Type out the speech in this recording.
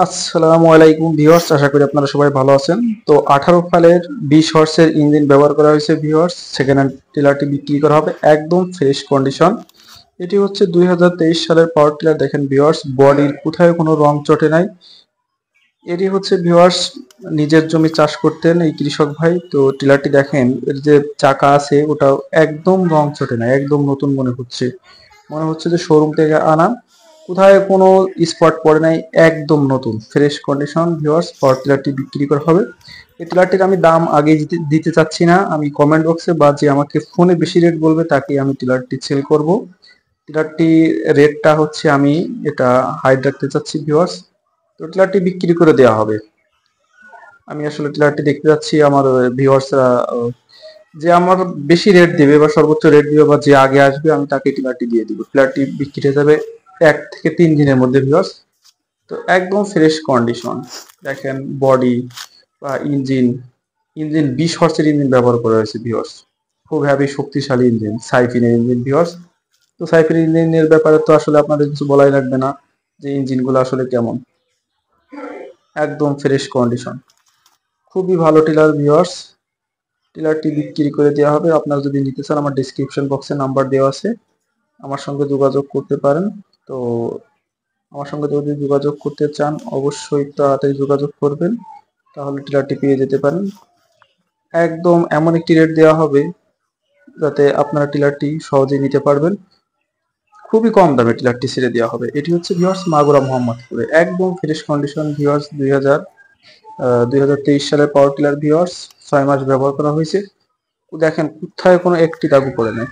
আসসালামু আলাইকুম ভিউয়ার্স, আশা করি আপনারা সবাই ভালো আছেন। তো 18 ফালের 20 হর্সের ইঞ্জিন ব্যবহার করা হয়েছে ভিউয়ার্স। সেকেন্ড হ্যান্ড টিলারটি বিক্রি করা হবে একদম ফ্রেশ কন্ডিশন। এটি হচ্ছে 2023 সালের পাওয়ার টিলার। দেখেন ভিউয়ার্স, বডির কোথায় কোনো রং চটে নাই। এটি হচ্ছে ভিউয়ার্স, নিজের জমি চাষ করতেন এই কৃষক ভাই। তো টিলারটি দেখেন, এর যে চাকা আছে ওটাও একদম রং চটে নাই, একদম নতুন মনে হচ্ছে। মনে হচ্ছে যে শোরুম থেকে আনা, কোথায় কোনো স্পট পড়ে নাই, একদম নতুন ফ্রেশ কন্ডিশন ভিউয়ার্স। পাওয়ার টিলারটি বিক্রি করা হবে। এই টিলারটির আমি দাম আগে দিতে চাচ্ছি না। আমি কমেন্ট বক্সে বা যে আমাকে ফোনে বেশি রেট বলবে তাকে আমি টিলারটি সেল করব। টিলারটি রেটটা হচ্ছে, আমি এটা হাইড রাখতে চাচ্ছি ভিউয়ার্স। তো টিলারটি বিক্রি করে দেওয়া হবে। আমি আসলে টিলারটি দেখতে যাচ্ছি আমার ভিউয়ার্সরা যে আমার বেশি রেট দেবে বা সর্বোচ্চ রেট দিবে বা যে আগে আসবে আমি তাকে টিলারটি দিয়ে দিব। টিলারটি বিক্রি হয়ে যাবে 1 থেকে 3 দিনের মধ্যে ভিউয়ার্স। তো একদম ফ্রেশ কন্ডিশন। দেখেন বডি বা ইঞ্জিন, ইঞ্জিন 20 হর্সের ইঞ্জিন ব্যবহার করা হয়েছে ভিউয়ার্স। খুব হ্যাভি শক্তিশালী ইঞ্জিন, সাইফিনের ইঞ্জিন ভিউয়ার্স। তো সাইফিন ইঞ্জিনের ব্যাপারে তো আসলে আপনাদের কিছু বলাই লাগবে না, যে ইঞ্জিনগুলো আসলে কেমন। একদম ফ্রেশ কন্ডিশন, খুবই ভালো টিলার ভিউয়ার্স। টিলারটি বিক্রি করে দেওয়া হবে। আপনারা যদি নিতে চান আমার ডিসক্রিপশন বক্সে নাম্বার দেওয়া আছে, আমার সঙ্গে যোগাযোগ করতে পারেন। তো আমার সঙ্গে যদি যোগাযোগ করতে চান অবশ্যই তাড়াতাড়ি যোগাযোগ করবেন, তাহলে টিলারটি পেয়ে যেতে পারেন। একদম এমন একটি রেট দেওয়া হবে যাতে আপনারা টিলারটি সহজেই নিতে পারবেন। খুবই কম দামে টিলারটি ছেড়ে দেওয়া হবে। এটি হচ্ছে ভিউয়ার্স মাগুরা মোহাম্মদপুরে একদম ফ্রেশ কন্ডিশন ভিউয়ার্স। 2023 সালের পাওয়ার টিলার ভিউয়ার্স। 6 মাস ব্যবহার করা হয়েছে। দেখেন কোথায় কোনো একটি দাগও পড়ে নাই।